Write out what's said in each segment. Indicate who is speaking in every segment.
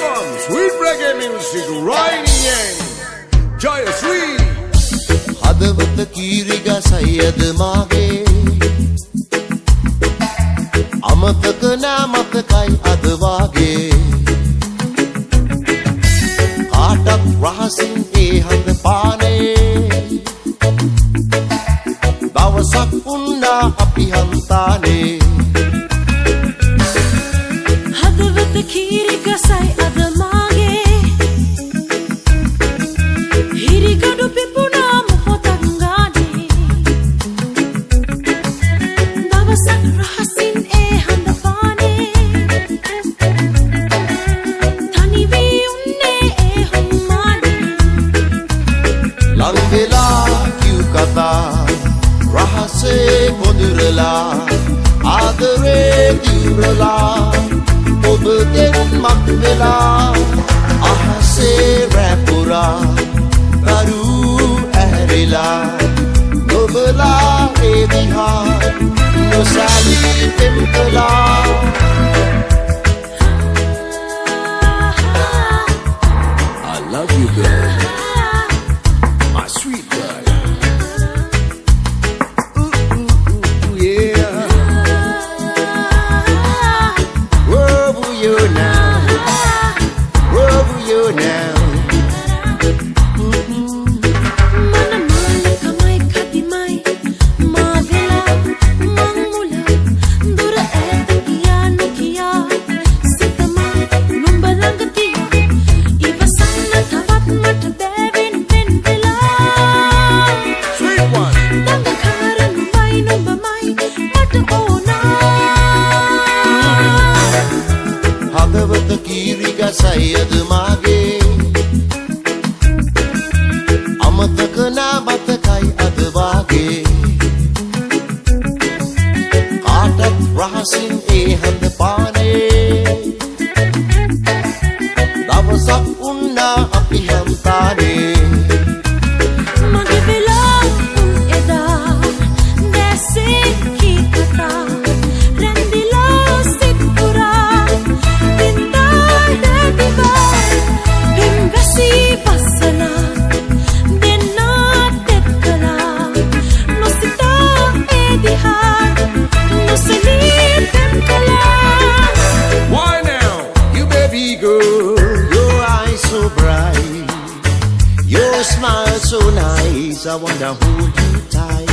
Speaker 1: comes sweet reggae music right in. Joy sweet.
Speaker 2: හදවත කීරිග සයද මාගේ අමතක නෑ මතකයි අද වාගේ කාටක් රහසින් ඒ හඳ පානේ දවසක් උන්නා අපි හන්තානේ
Speaker 3: හදවත කීරිග සයි අද මාගේ හිරිගඩු පිපුණා මොහොතක් ගානේ දවසක් රහසින් ඒ හඳ පානේ තනි වී උන්නේ ඒ හුම්මානේ
Speaker 2: ලං වෙලා කිව් කතා රහසේ පොදුරලා ආදරේ දිවරලා ඔබගෙන් මක් වෙලා අහසේ රැපුරා කරු ඇහැරිලා ඔබලා ඒ දිහා නොසැලී පෙම් කළා
Speaker 1: I love you, girl. My sweet girl. Ooh, yeah.
Speaker 2: Where were you now? Where were you now?
Speaker 3: මනමාලකමයි කතිමයි මා වෙලා මං මුල දුර ඈත ගියා නොකියා සිතම නුඹ ළඟ තියා ඉවසන්න තවත් මට බැවෙන් වෙන් වෙලා
Speaker 1: Sweet one.
Speaker 3: දඟකාර නුඹයි නුඹමයි මට ඕනා
Speaker 2: හදවත කීරිග සයද මාගේ අමතක නෑ මතකයි අද වාගේ කාටත් රහසින් ඒ හඳ පානේ දවසක් උන්නා අපි හන්තානේ
Speaker 3: මගේ වෙලා උන් එදා දැසේ කී කතා රැඳිලා සිත් පුරා බින්දා දැදිවා බිම් වැසී වස්සනා දෙන්නා තෙත් කළා නොසිතා ඒ දිහා නොසලී පෙම් කළා
Speaker 1: Why now? You baby girl.
Speaker 2: Your eyes so bright, your smile so nice. I wanna hold you tight.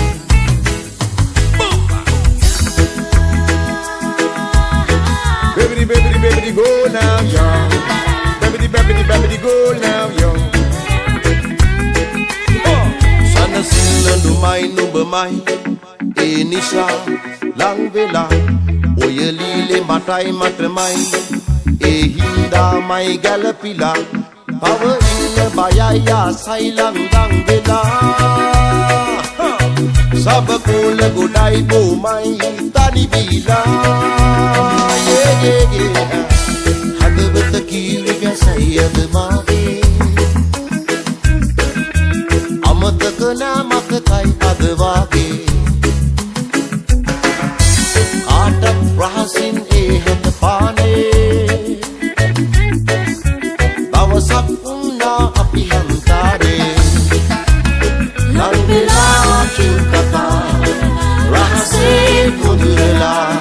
Speaker 1: Baby, baby, baby, go now, yo. Baby, baby, baby, go now, yo.
Speaker 2: Sana sila numay nubamay, inisa lang vela. Oyalile matay matramay, hinda may galapila. Tawa ina bayaya say lang dang vela. Sabakula guday bumay tani bila. Yeah, yeah, yeah. Hadavat kiriga sayad maage. අමතක නෑ මතකයි අද වාගේ කාටක් රහසින් ඒ හඳ පානේ දවසක් උන්නා අපි හන්තානේ ලං වෙලා කිව් කතා රහසේ පොදුරලා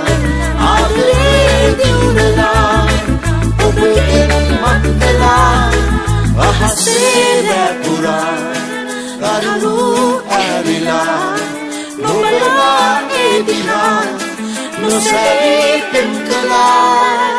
Speaker 2: ආදරේ දිවරලා ඔබගෙන් මත් වෙලා අහසේ රැපුරා කරු ඇරිලා නොබලා ඒ දිහා නොසැලී පෙම් කළා